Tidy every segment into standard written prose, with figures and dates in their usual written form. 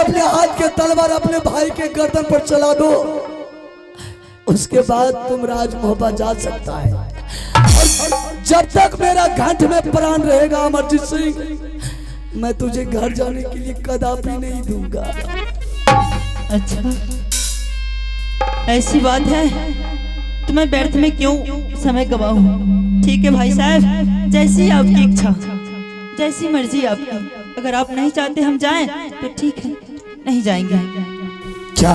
अपने हाथ के तलवार अपने भाई के गर्दन पर चला दो, उसके बाद तुम राज मोहब्बा जा सकता है। और जब तक मेरा घंट में प्राण रहेगा अमरजीत सिंह, मैं तुझे घर जाने के लिए कदापि नहीं दूंगा। अच्छा ऐसी बात है तो मैं व्यर्थ में क्यों समय गवाऊं। ठीक है भाई साहब, जैसी आपकी इच्छा, जैसी मर्जी आपकी। अगर आप नहीं चाहते हम जाएं तो ठीक है, नहीं जाएंगे। क्या?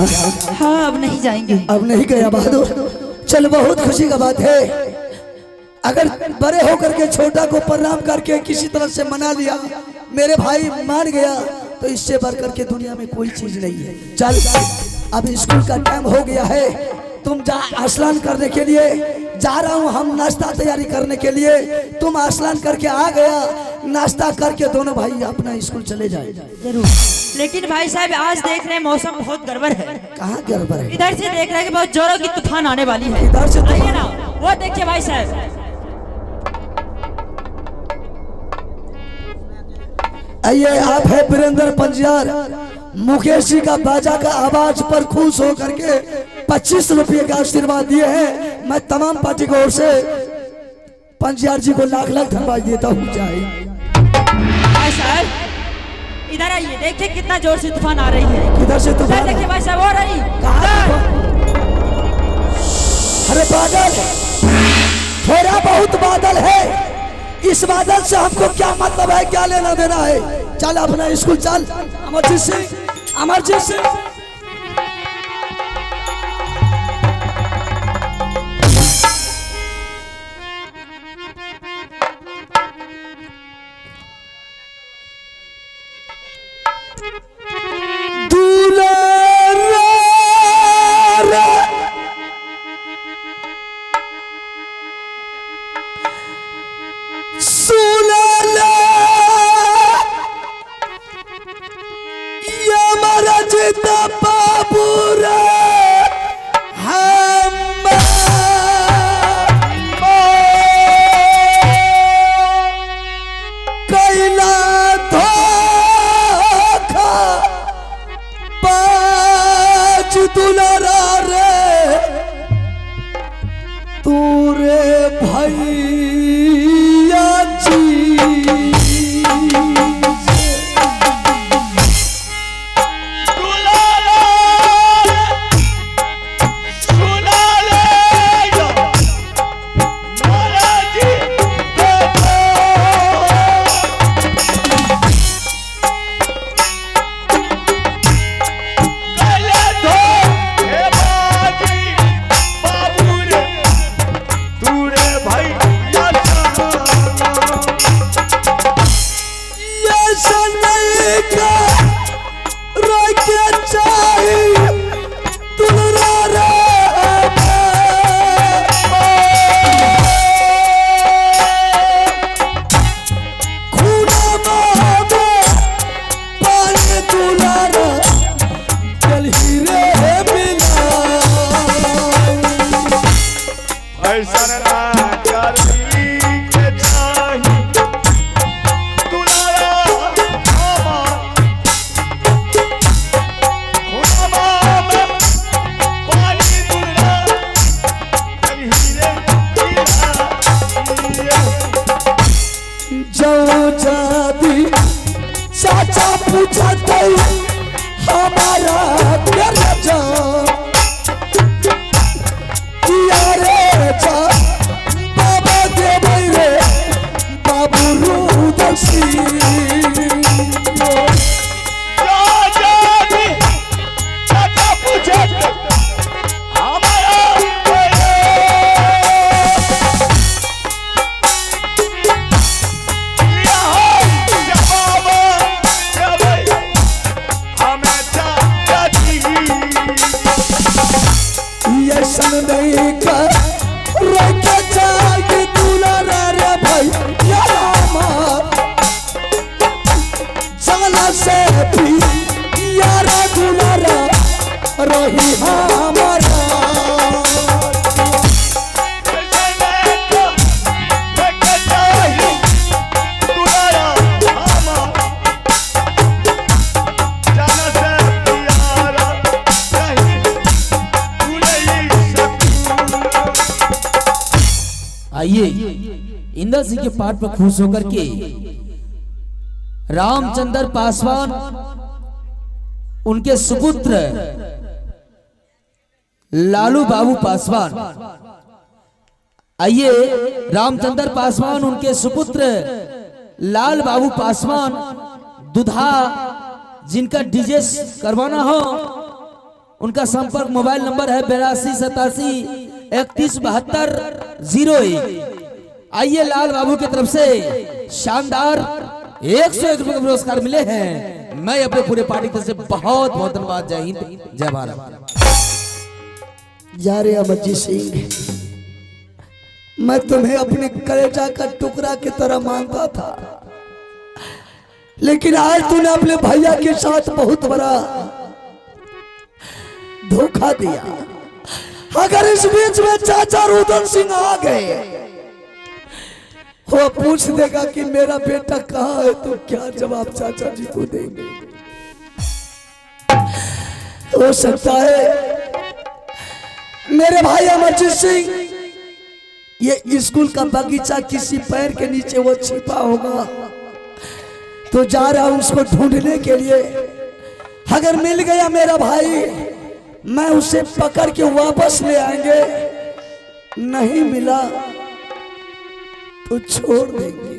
हाँ अब नहीं जाएंगे। अब नहीं गया बहादुर, चल बहुत खुशी का बात है। अगर बड़े होकर के छोटा को प्रणाम करके किसी तरह से मना लिया, मेरे भाई मान गया, तो इससे बढ़कर के दुनिया में कोई चीज नहीं है। चल अब स्कूल का टाइम हो गया है, तुम जा स्नान करने के लिए। जा रहा हूँ हम नाश्ता तैयारी करने के लिए, तुम स्नान करके आ गया, नाश्ता करके दोनों भाई अपना स्कूल चले जाए। जरूर, लेकिन भाई साहब आज देख रहे हैं मौसम बहुत गड़बड़ है। कहाँ गड़बड़ है? इधर से देख रहे हैं कि बहुत जोरों की तूफान आने वाली है। इधर से आइए ना, वो देखिए भाई साहब। आइए, आप है वीरेंद्र पंजियार, मुकेश जी का बाजा का आवाज पर खुश होकर के 25 रुपये का आशीर्वाद दिए हैं। मैं तमाम पार्टी की ओर से पंजियार जी को लाख लाख धन्यवाद देता हूँ। भाई साहब इधर आइए, देखिए कितना जोर से तूफान आ रही है। किधर से तूफान? देखिए भाई साहब, हो रही। अरे बादल, थोड़ा बहुत बादल है, इस बादल से हमको क्या मतलब है, क्या लेना देना है। चल अपना स्कूल चल। अमरजीत सिंह, अमरजीत सिंह। आइए इंदर सिंह के पाठ पर खुश होकर के रामचंद्र पासवान उनके सुपुत्र लालू बाबू पासवान, आइए रामचंद्र पासवान उनके सुपुत्र लाल बाबू पासवान दुधा जिनका डीजे करवाना हो उनका संपर्क मोबाइल नंबर है 8287317201। आइए लाल बाबू की तरफ से शानदार 101 रुपए के पुरस्कार मिले हैं। मैं अपने पूरे पार्टी की तरफ से बहुत बहुत धन्यवाद। जय हिंद जय भारत। जा रे अमरजीत सिंह, मैं तुम्हें अपने कलेजा का टुकड़ा की तरह मानता था, लेकिन आज तूने अपने भैया के साथ बहुत बड़ा धोखा दिया। अगर इस बीच में चाचा रुदन सिंह आ गए, वो पूछ देगा कि मेरा बेटा कहाँ है, तो क्या जवाब चाचा जी को देंगे? हो सकता है मेरे भाई अमरजीत सिंह ये स्कूल का बगीचा किसी पैर के नीचे वो छिपा होगा, तो जा रहा हूं उसको ढूंढने के लिए। अगर मिल गया मेरा भाई, मैं उसे पकड़ के वापस ले आएंगे, नहीं मिला तो छोड़ देंगे।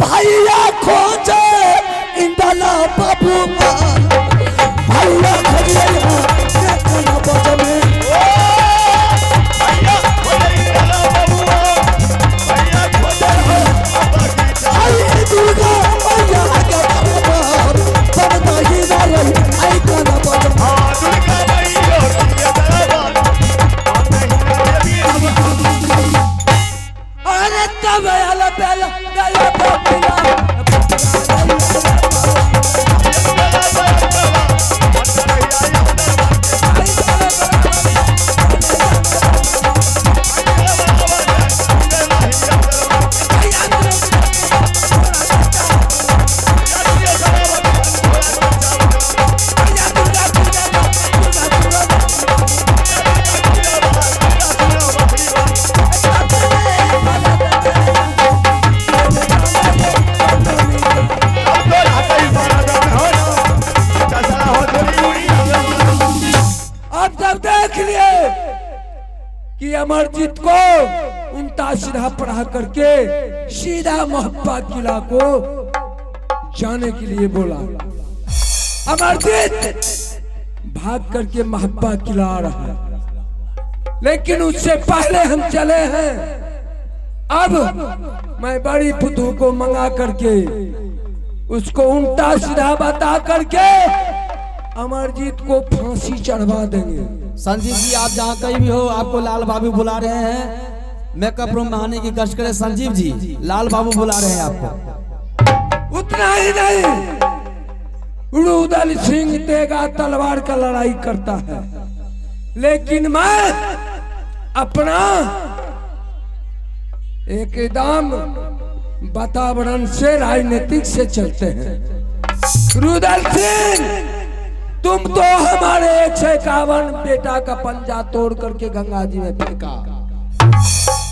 भैया खोजे इंदला बाबू भैया खोजे देखना बजने दुर्गा भैया के दरबार बनता ही रही आई गाना बजना अरे तब आला पहला गया पपिया कि अमरजीत को उल्टा सीधा पढ़ा करके सीधा महब्बा किला को जाने के लिए बोला। अमरजीत भाग करके महब्बा किला आ रहा है, लेकिन उससे पहले हम चले हैं। अब मैं बड़ी पुतू को मंगा करके उसको उल्टा सीधा बता करके अमरजीत को फांसी चढ़वा देंगे। संजीव जी आप जहाँ कहीं भी हो, आपको लाल बाबू बुला रहे हैं। मेकअप रूम में आने की कष्ट करें संजीव जी, लाल बाबू बुला रहे हैं आपको। उतना ही नहीं, रुदन सिंह तेगा तलवार का लड़ाई करता है, लेकिन मैं अपना एकदम वातावरण से राजनीतिक से चलते हैं। रुदन सिंह तुम तो हमारे 151 बेटा का पंजा तोड़ करके गंगा जी में फेंका,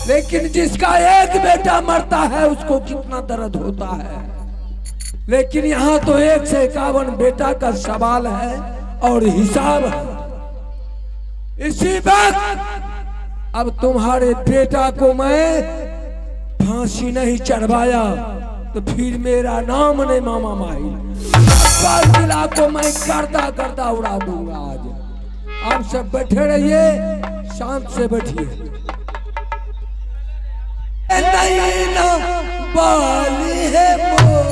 लेकिन जिसका एक बेटा मरता है उसको कितना दर्द होता है। लेकिन यहाँ तो 151 बेटा का सवाल है और हिसाब है। इसी वक्त अब तुम्हारे बेटा को मैं फांसी नहीं चढ़वाया तो फिर मेरा नाम नहीं मामा माही। किला को मैं करता करता उड़ा दूंगा। आज आप सब बैठे रहिए, शांत से बैठिए। नहीं ना बाली है मोर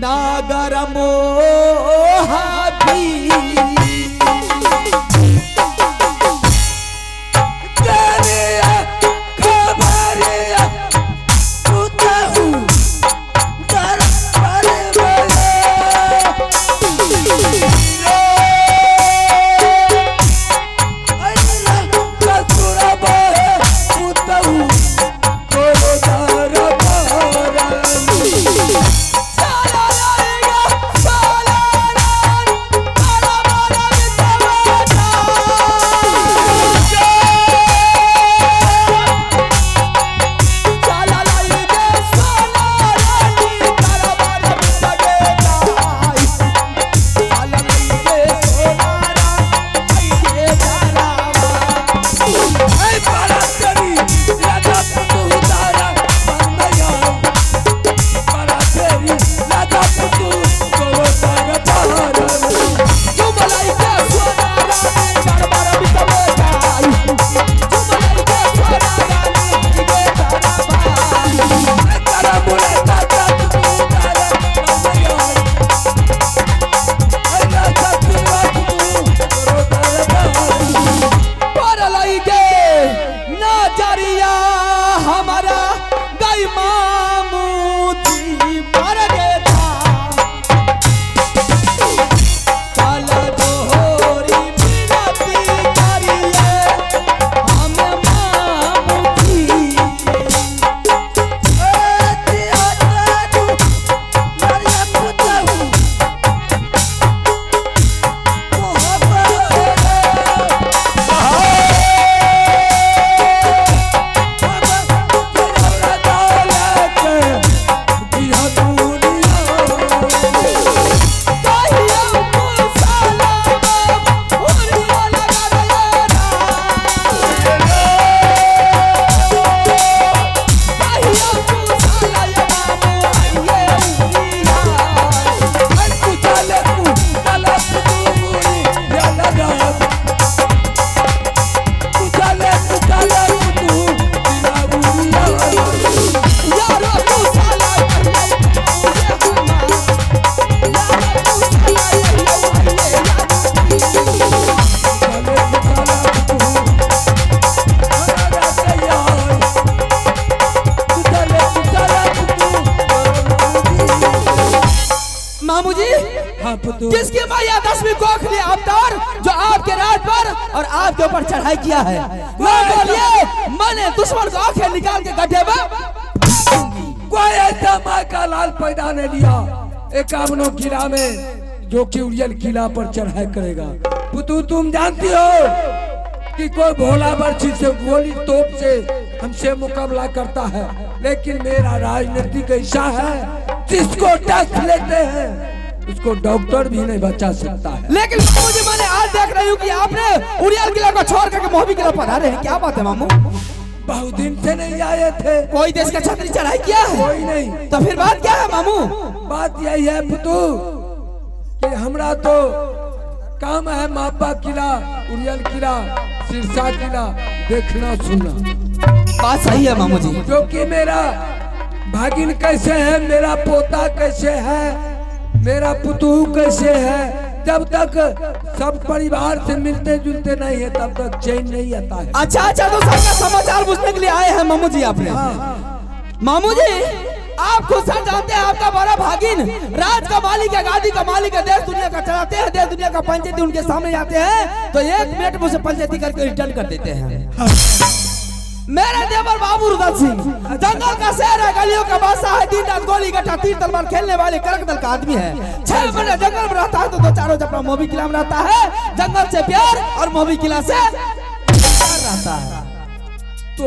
नागर मोहाबी जिसकी मैया 10वीं कोख लिए अवतार जो आपके राज पर और आपके ऊपर चढ़ाई किया है, बोलिए मैंने दुश्मन को आंखें निकाल के गड्ढे में। कोई ऐसा माँ का लाल पैदा नहीं लिया 51 किला में जो कि उड़ियल किला पर चढ़ाई करेगा। पुतू तुम जानती हो कि कोई भोला बर्छी से गोली तोप से हमसे मुकाबला करता है, लेकिन मेरा राजनीतिक ऐसा है जिसको टच लेते हैं उसको डॉक्टर भी नहीं बचा सकता है। लेकिन मुझे मैंने आज देख रही हूँ कि आपने उड़ियल किला को छोड़ करके मोहबी किला पधारे हैं, क्या बात है मामू? बहुत दिन से नहीं आए थे। कोई देश का छतरी चढ़ाई किया है? कोई नहीं। तो फिर बात क्या है मामू? बात यही है पुतू कि हमरा तो काम है मापा किला, उड़ियल किला, सिरसा किला देखना सुनना। बात सही है मामू जी। जो कि मेरा भागिन कैसे है, मेरा पोता कैसे है, मेरा पुतू कैसे है, जब तक सब परिवार से मिलते जुलते नहीं है तब तक चैन नहीं आता है। अच्छा तो सबका समाचार पूछने के लिए आए हैं मामू जी आपने। मामू जी आप खुद से जानते हैं आपका बड़ा भागिन राज का मालिक है, गादी का मालिक है, देश दुनिया का चलाते हैं, देश दुनिया का पंचायती उनके सामने जाते हैं तो 1 मिनट में उसे पंचायती करके रिटर्न कर देते हैं। मेरे देवर बाबू रुदल सिंह जंगल का शेर है, गलियों का बादशाह है, दिन रात गोली गट्टा तीर तलवार खेलने वाले करक दल का आदमी है। 6 महीने जंगल में रहता है तो 2-4 रोज अपना मोहबी किला में रहता है, जंगल से प्यार और मोहबी किला से रहता है। तो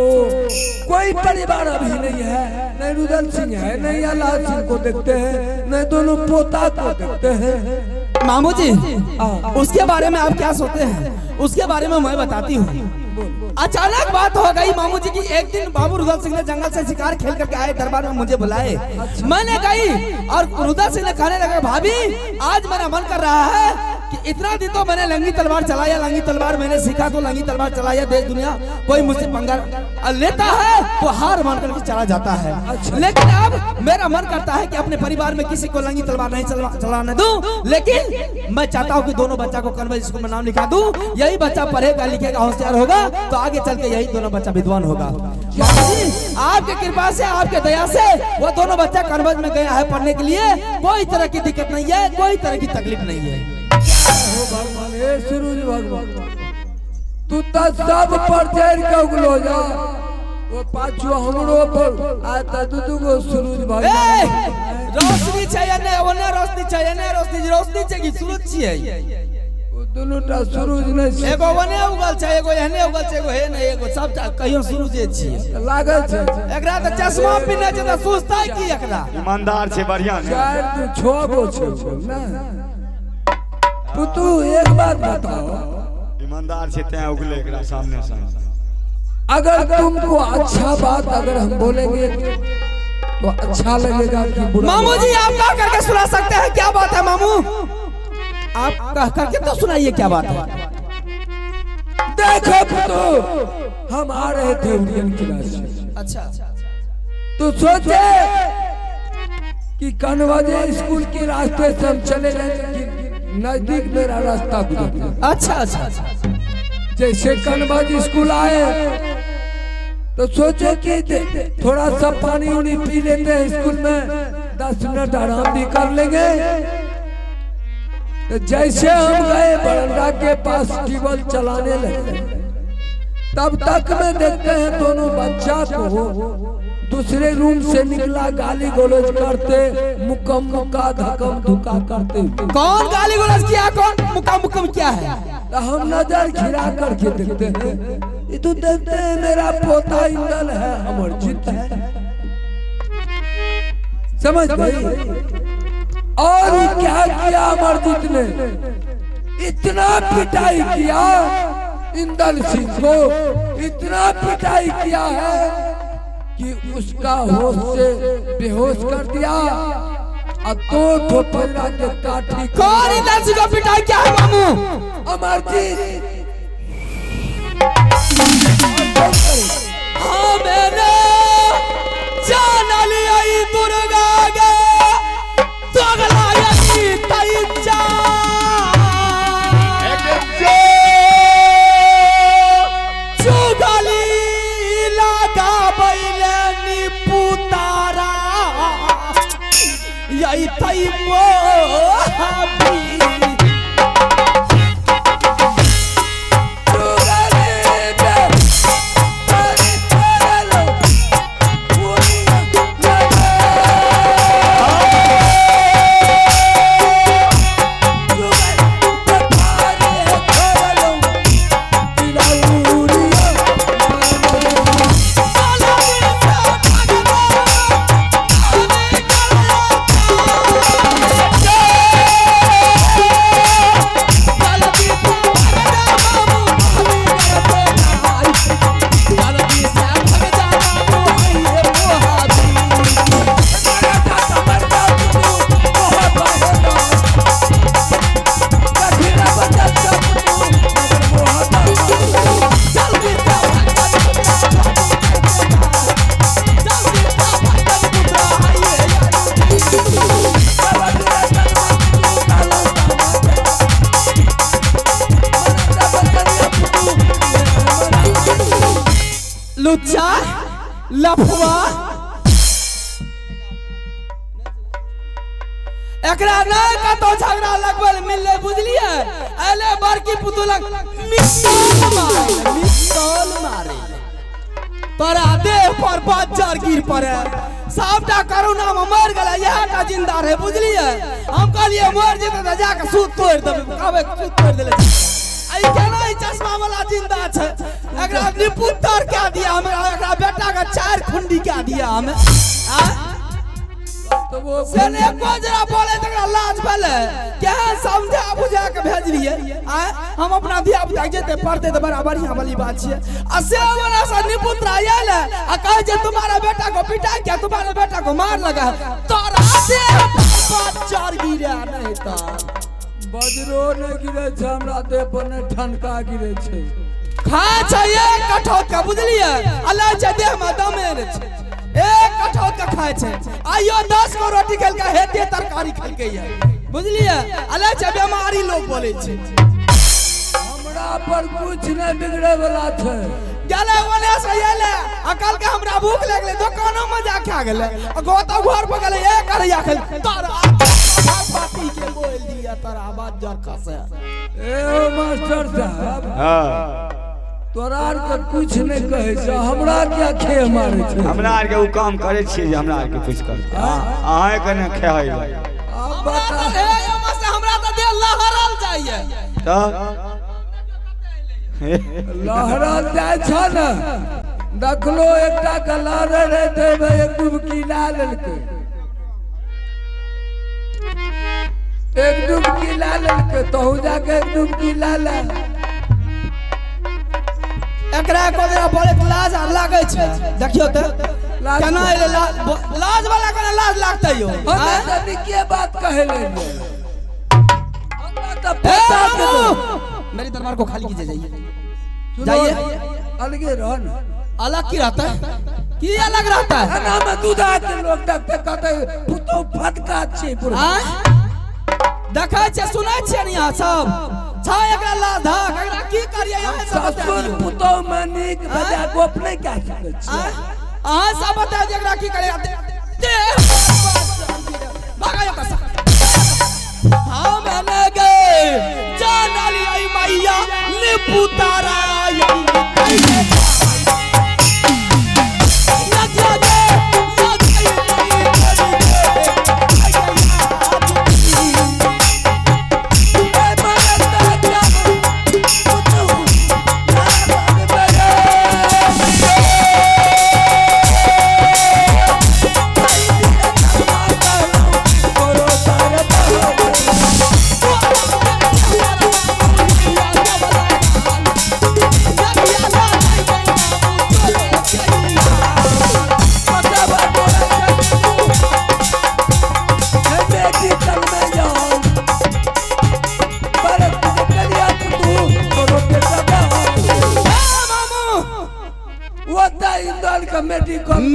कोई परिवार अभी नहीं है, नहीं रुदल सिंह है, नहीं अलाल सिंह को देखते हैं, नहीं दोनों पोता को देखते हैं। मामू जी उसके बारे में आप क्या सोचते हैं उसके बारे में मैं बताती हूँ। अचानक बात हो गई मामू जी की, एक दिन बाबू रुदल सिंह ने जंगल से शिकार खेल करके आए, दरबार में मुझे बुलाए। मैंने गई और रुदल सिंह ने कहने लगा भाभी आज मेरा मन कर रहा है कि इतना दिन तो मैंने लंगी तलवार चलाया, लंगी तलवार मैंने सीखा तो लंगी तलवार चलाया देश दुनिया, कोई मुझसे पंगा लेता है तो हार मान करके चला जाता है। लेकिन अब मेरा मन करता है कि अपने परिवार में किसी को लंगी तलवार नहीं चलाने दूं, लेकिन मैं चाहता हूं कि दोनों बच्चा को कन्वर्ट स्कूल में नाम लिखा दूं। यही बच्चा पढ़ेगा लिखेगा होशियार होगा तो आगे चल के यही दोनों बच्चा विद्वान होगा। आपकी कृपा से आपके दया से वो दोनों बच्चा कन्वर्ट में गया है पढ़ने के लिए, कोई तरह की दिक्कत नहीं है, कोई तरह की तकलीफ नहीं है। भगवान हे सूरज भगवान तू तो सब पर चढ़ के उगलो जा, वो पाछू हमरो पर आता तू को सूरज भगवान रोशनी चाहिए ने ओने रोशनी चाहिए ने रोशनी चाहिए सूरज चाहिए, वो दोनों टा सूरज ने एगो ओने उगल छै एगो एहने उगल छै एगो हे ने एगो सब कहियो सूरजे छियै लागल छै। एकरा त चश्मा पिन्ने छै त सोचता की एकरा ईमानदार छे बढ़िया ने चार तू छोगो छै ना पुतू एक बात बताओ, ईमानदार छे ते उगले एकरा सामने सामने। अगर तुमको अच्छा बात अगर हम बोलेंगे तो अच्छा लगेगा कि बुरा? मामू जी आप कह करके सुना सकते हैं क्या बात है मामू, आप कह करके तो सुनाइए क्या बात है। देखो पुतू हम आ रहे थे उड़ियन किला से, अच्छा तो सोचे कि कनवाजे स्कूल के रास्ते से हम चले जाएंगे, नजदीक मेरा रास्ता गुजरता। अच्छा अच्छा जैसे कनवाजी स्कूल आए तो सोचे कि थोड़ा सा पानी उनी पी लेते हैं स्कूल में, 10 मिनट आराम भी कर लेंगे। तो जैसे हम गए बरंडा के पास टेबल चलाने लगे, तब तक में देखते हैं दोनों बच्चा को दूसरे रूम से निकला गाली गलौज करते, मुक्का मुक्का धक्कम धुक्का करते। कौन गाली गलौज किया, कौन मुक्का मुक्कम क्या है? तो हम नजर खिरा करके देखते हैं, ये तो देखते हैं मेरा पोता इंदल है, अमरजीत है, समझ गई? और क्या किया अमरजीत ने, इतना पिटाई किया इंदल सिंह को, इतना पिटाई किया है कि उसका होश से बेहोश कर दिया और 2 ठोपरा के काठी। कौन इंदल सिंह को पिटाई किया है मामू? अमरजीत। हाँ मैंने जान लिया दुर्गा गे दोगला यही तैजा चुगली लगा बैले निपुतारा यही तई मोहबी लुच्चा लफुआ एकरा न कतो झगड़ा लगबल मिलले बुझलिए, एले बड़की पुतुलक मिसाल मारे तोरा देह पर बज्जर गिर पड़े, सबटा करोना में मर गेला, यहटा जिंदा रहे बुझलिए। हम कहलिए मर जेते त जाके सूत तोड़ देबे, कहबे सूत तोड़ देले आई केना ई चश्मा वाला जिंदा छै, एकरा निपुत्तर क्या दिया हमें, एकरा बेटा का 4 खुंडी क्या दिया हमें। तो वो से ने को जरा बोले तकरा लाज भेले क्या समझा बुझा के भेज लिए हम अपना धिया पुता जेते पढ़ते तो बड़ा बढ़िया वाली बात छे। आ से वाला सा निपुत्र आयल आ कहे जे तुम्हारा बेटा को पिटा क्या, तुम्हारे बेटा को मार लगा, तोरा से 5 गिरा नहीं था बजरो नहीं गिरे छे हमरा देह पर ने ठनका गिरे छे खाए चाहिए कठौत का बुझलिए अल्लाह जदे मदमे रे छे एक कठौत का खाए छे आइयो 10 को रोटी खेल के हेते तरकारी खेल के ये बुझलिए अल्लाह जदे हमारी लोग बोले छे हमरा पर कुछ नहीं बिगड़े वाला छे गेले ओने से एले अकल के हमरा भूख लगले दुकानों में जा खा गेले गोता घर पर गेले एक करिया खेल तारा पापी के बोल दिया तारा आवाज जर खसे ए ओ मास्टर साहब हाँ तोरा आर के कुछ नहीं कहे छे हमरा क्या खे मारे छे हमरा आर के उ काम करे छिए जे हमरा आर के कुछ कर अहाँ के ने खेहै अब हमरा बता तो हे ओमा से हमरा तो दे लहरल जाइए त लहरल जाय छ न देखलो एकटा के लहरे रहे देबे एक डुबकी ला लेलके एक डुबकी ला लेलके तहु जाके एक डुबकी ला ले एकरा को देरा बड़े लाज लागे छे देखियो त केना एले लाज वाला केना लाज लागतै यो हमरा त के बात कहे ले हमरा त ए पता के बाबू मेरी दरबार को खाली कीजिए जाइए जाइए अलगे रह न अलग की रहता है की अलग रहता है खाना में दूधा के लोग देखते कहते पुतो फटका छे पूरा देखै छे सुनै छे न यहाँ सब छ एकरा लाज धक एकरा की करिए यहाँ सब ससुर पुतो में नीक बजा गोप नहीं कह सके छी अहाँ सब बता जे एकरा की करे दे भागायो कसा हम लगे जान ली आई मैया ने पुतारा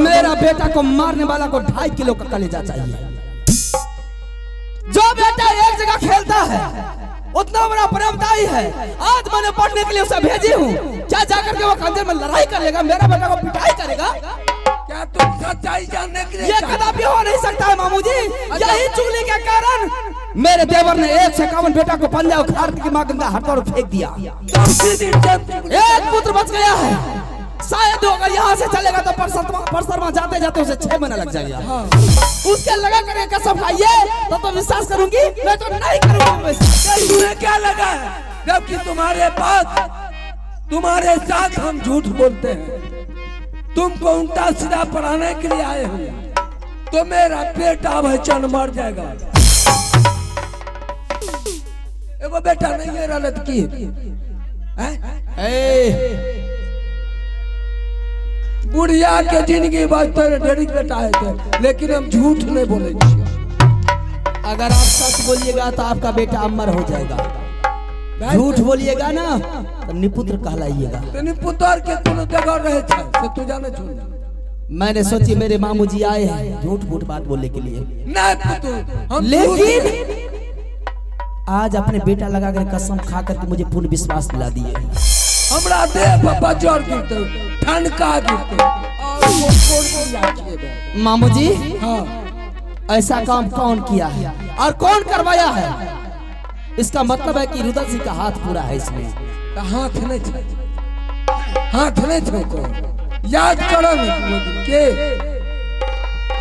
मेरा बेटा को मारने वाला को 2.5 किलो का कलेजा चाहिए। जो बेटा एक जगह खेलता है उतना बड़ा प्रेमदायी है। आज मैंने पढ़ने के लिए उसे भेजी हूँ, क्या जाकर के वो खंजर में लड़ाई करेगा, मेरा बेटा को पिटाई करेगा? क्या तुम सच्चाई जानने के लिए ये कदापि हो नहीं सकता है मामू जी। यही चुगली के कारण मेरे देवर ने 151 बेटा को पंजा उखाड़ के मां गंगा हटा और फेंक दिया। एक पुत्र बच गया है। शायद अगर यहाँ से चलेगा तो परसरमा जाते जाते उसे 6 महीना लग जाएगा। उसके लगा करके कसम खाइए तो विश्वास करूंगी, मैं तो नहीं करूंगा। तुम्हें क्या लगा है जबकि तुम्हारे पास तुम्हारे साथ हम झूठ बोलते हैं, तुमको उल्टा सीधा पढ़ाने के लिए आए हैं, तो मेरा बेटा भचन मर जाएगा। एगो बेटा नहीं है रलत की बुढ़िया के जिंदगी बचते ढेरी बेटा है, लेकिन हम झूठ नहीं बोले। अगर आप सच बोलिएगा तो आपका बेटा अमर हो जाएगा, झूठ बोलिएगा ना तो निपुत्र कहलाइएगा। तो निपुत्र के कोनो जगह रहे छे से तू जाने छो। मैंने सोची मेरे मामू जी आए हैं झूठ मूठ बात बोलने के लिए, नहीं पुतू हम लेकिन आज अपने बेटा लगा कर कसम खा करके मुझे पूर्ण विश्वास दिला दिए। हमरा देह पर बजर गिरते, ठनका गिरते और वो कौन किया? मामू जी हाँ, ऐसा काम कौन किया है और कौन करवाया है? इसका मतलब है कि रुद्र सिंह का हाथ पूरा है इसमें। तो हाथ नहीं छे, हाथ नहीं छे को याद करो न के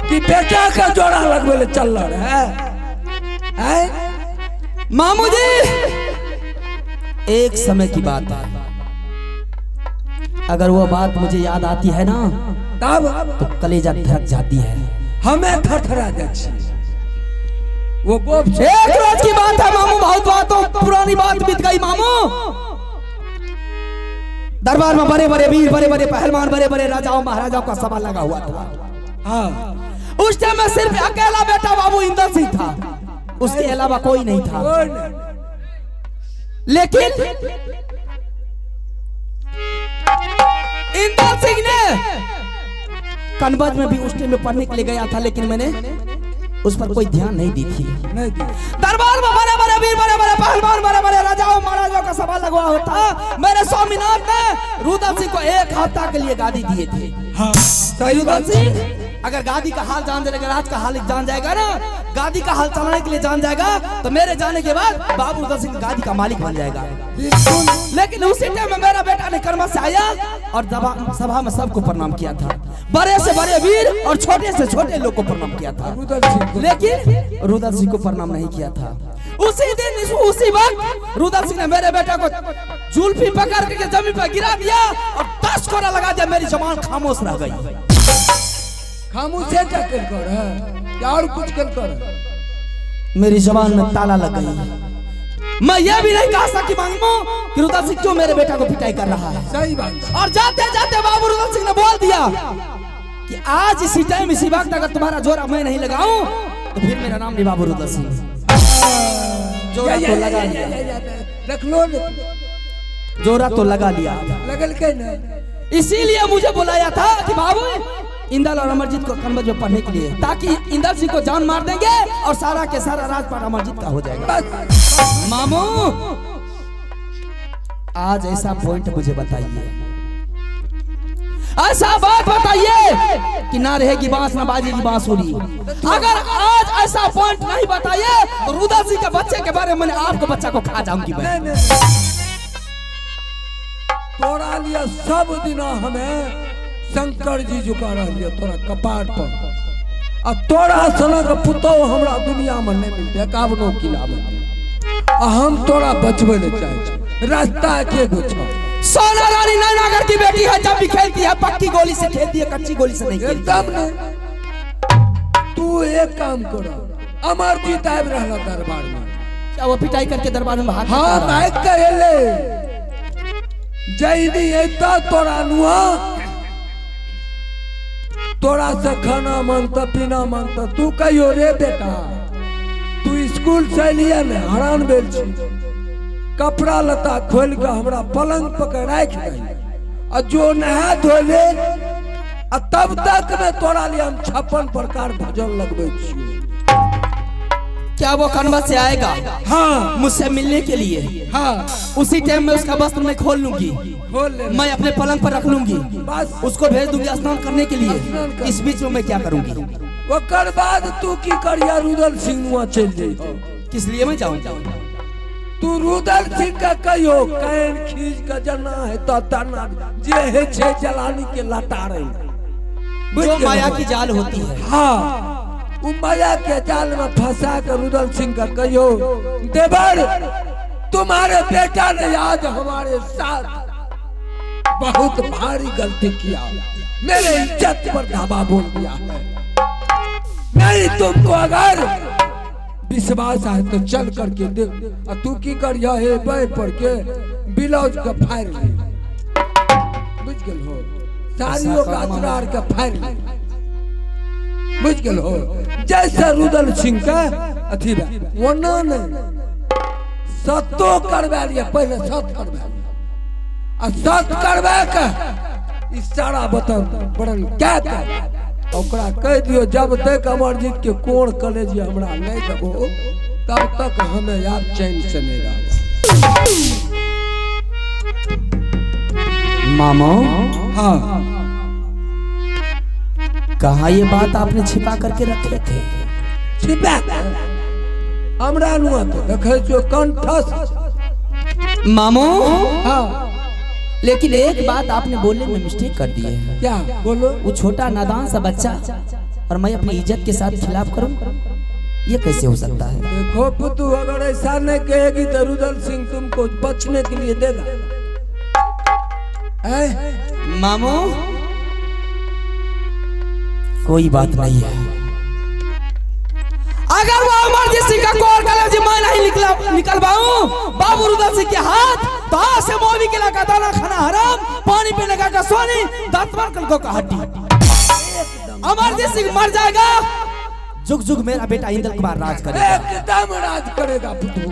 कि बेटा का जोड़ा लगवे चल रहा है। मामू जी एक समय की बात है, अगर वो बात मुझे याद आती है ना तब तो कलेजा धड़क जाती है। हमें थरथरा जाती। वो गोप एक रोज की बात है मामू, बहुत बातों पुरानी बात बीत गई मामू। दरबार में बड़े बड़े वीर, बड़े बड़े पहलवान, बड़े बड़े राजाओं महाराजाओं का सभा लगा हुआ था। हाँ, उस टाइम में सिर्फ अकेला बेटा बाबू इंदर सिंह था, उसके अलावा कोई नहीं था। लेकिन इंदर सिंह ने कनबज में भी उस टाइम में पढ़ने के लिए गया था, लेकिन मैंने उस पर कोई ध्यान नहीं दी थी। नहीं दी। दरबार में बड़े बड़े वीर, बड़े बड़े पहलवान, बड़े बड़े राजाओं महाराजाओं का सभा लगवा होता। मेरे स्वामीनाथ ने रुद्र सिंह को 1 हफ्ता के लिए गादी दिए थे। हाँ सही रुद्र बात। सिंह अगर गादी का हाल जान जाएगा, राज का हाल जान जाएगा ना, गादी का हाल चलाने के लिए जान जाएगा, तो मेरे जाने के बाद बाबू रुद्र सिंह गादी का मालिक बन जाएगा। लेकिन उसी टाइम में मेरा बेटा ने कर्मा से आया और सभा में सबको प्रणाम किया था। बड़े से बड़े वीर और छोटे से छोटे लोग को प्रणाम किया था, लेकिन रुद्र सिंह को प्रणाम नहीं किया था। उसी दिन उसी वक्त रुद्र सिंह ने मेरे बेटा को जुल्फी पकड़ के जमीन पर गिरा दिया और 10 कोड़ा लगा दिया। मेरी जबान खामोश रह गई। खामोश है क्या कर है? और कुछ कर मेरी जबान में ताला लग गई। मैं ये भी नहीं कह सकती मांगू कि रुद्र सिंह क्यों मेरे बेटा को पिटाई कर रहा है। सही बात। और जाते जाते बाबू रुद्र सिंह ने बोल दिया कि आज इसी टाइम इसी वक्त अगर तुम्हारा जोरा मैं नहीं लगाऊं तो फिर मेरा नाम नहीं बाबू रुद्र सिंह। जोरा तो लगा लिया, रख लो, जोरा तो लगा लिया। लगल के नहीं। इसीलिए मुझे बुलाया था कि बाबू इंदल और अमरजीत को कनबज में पढ़ने के लिए, ताकि इंदल सिंह को जान मार देंगे और सारा के सारा राजपाट अमरजीत का हो जाएगा। मामू आज ऐसा पॉइंट मुझे बताइए, ऐसा बात बताइए कि ना रहेगी बांस ना बाजेगी बांसुरी। अगर आज ऐसा पॉइंट नहीं बताइए तो रुद्र सिंह के बच्चे के बारे में मैंने आपके बच्चा को खा जाऊंगी मैं। तोड़ा लिया सब दिन हमें शंकर जी झुका रहा तोरा कपाट पर। आ तोरा सनक पुतो हमरा दुनिया में नहीं मिलते 51 किला में। आ हम तोरा बचबे ले चाहे रास्ता के गुच्छा। सोना रानी नैनागर की बेटी है, जब भी खेलती है पक्की गोली से खेलती है, कच्ची गोली से नहीं खेलती। एकदम नहीं। तू एक काम करो, अमरजीत आब रहला दरबार में। क्या वो पिटाई करके दरबार में भाग? हाँ मैं कहले जैनी ऐता तोरा नुआ, तोरा से खाना मांगता पीना मांगता। तू कहियो रे बेटा तू स्कूल से लिया ने हरान बेल छी, कपड़ा लता खोल के हमरा पलंग पकड़ राख दई आ जो नहा धोले आ तब तक में तोरा लिए हम 56 प्रकार भजन लगबै छी। क्या वो कनबज से आएगा? हाँ मुझसे मिलने के लिए। हाँ उसी टाइम में उसका वस्त्र मैं खोल लूंगी, खोल ले। मैं अपने पलंग पर रख लूंगी, बस उसको भेज दूंगी स्नान करने के लिए। इस बीच में मैं क्या करूंगी? ओकर बाद तू की करिया रुद्र सिंह चल जाई। किस लिए मैं जाऊं? तू रुद्र सिंह का कहियो कैन खींच के जना है तो तना जे है छे जलानी के लटारे जो माया की जाल होती है। हाँ उ माया के जाल में फंसा के रुद्र सिंह का कहियो देवर तुम्हारे बेटा ने आज हमारे साथ बहुत भारी गलती किया, मेरे इज्जत पर धावा बोल दिया है। नहीं तुमको अगर विश्वास है तो चल करके दे। तू की करिया है बैठ पड़ के ब्लाउज का फाड़ ले, बुझ गेल हो, साड़ियों का अचरार का फाड़ ले, बुझ गेल हो। जैसे रुद्र सिंह का अथी वरना नहीं सतो करवा लिया, पहले सत करवा लिया आ सत करवा के इशारा बतन बड़न क्या कर ओकरा कह दियो जब तक अमरजीत के कोण कॉलेज हमरा नहीं देबो तब तक हमें यार चैन से नहीं रहा। मामो हाँ कहा ये बात आपने छिपा करके रखे थे? छिपा हमरा नुआ तो देखे जो कंठस। मामो हाँ लेकिन एक बात आपने बोलने में मिस्टेक कर दी है। क्या बोलो? वो छोटा नादान सा बच्चा और मैं अपनी इज्जत के साथ खिलाफ करूं, ये कैसे हो सकता है? देखो पुतू अगर ऐसा नहीं कहेगी तो रुद्र सिंह तुमको बचने के लिए देगा। मामू कोई बात नहीं है, अगर वो अमरजीत सिंह का कोर कॉलेज मैं नहीं निकलवाऊं बाबू रुद्र सिंह के हाथ तो आज से मोदी के लगा दाना खाना हराम, पानी पीने का सोनी, दांत मार कल का हड्डी। अमरजीत सिंह मर जाएगा, जुग जुग मेरा बेटा इंदल कुमार राज करेगा। एकदम राज करेगा पुतू।